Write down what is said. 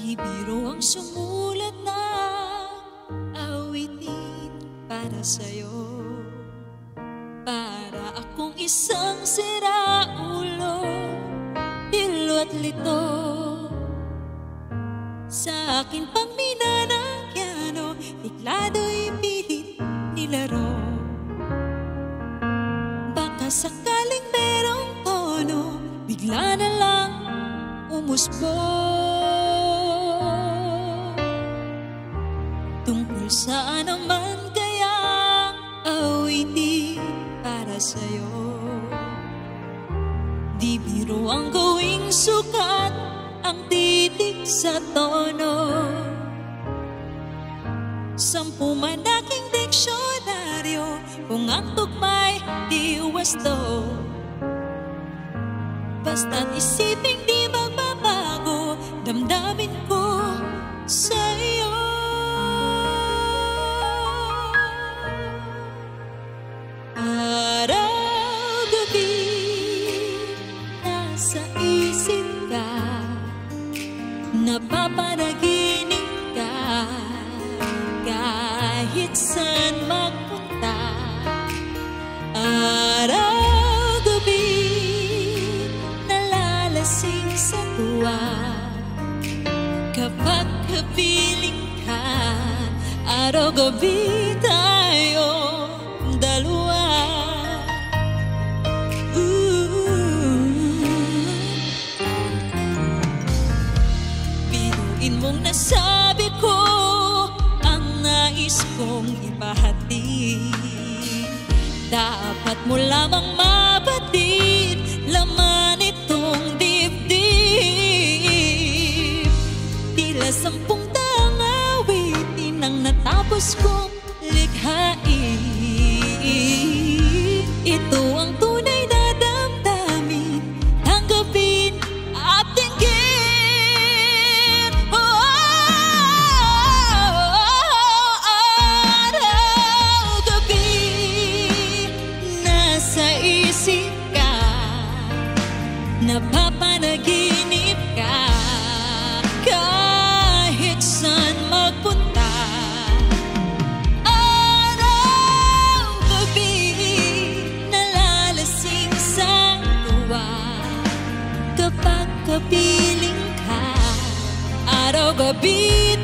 Di biro ang sumulat na awitin para sa'yo. Para akong isang siraulo, tilo at lito. Sa akin pang minanagyano, tiklado'y pilit nilaro. Baka sakaling merong tono, bigla na lang umusbong. Tungkol saan naman kayang awitin para sa'yo? Di biro ang gawing sukat ang titik sa tono. 10 man aking diksyonaryo kung ang tugma'y di wasto. Basta't isiping di magbabago damdamin ko sa'yo. Araw-gabi nasa isip ka, napapanaginip ka, kahit saan magpunta. Araw-gabi nalalasing sa tuwa, kapag kapiling ka. Araw-gabi tayong dalawa. Biruin mong nasabi ko ang nais kong ipahatid. Dapat mo lamang mabatid laman itong dibdib. Tila 10 daang awitin ang natapos kong likhain. Ito ang tunay na damdamin, tanggapin at dinggin. Araw-gabi nasa isip ka, napapanaginip ka, kahit saan magpunta. Araw-gabi nalalasing sa tuwa, kapag kapiling ka. Araw-gabi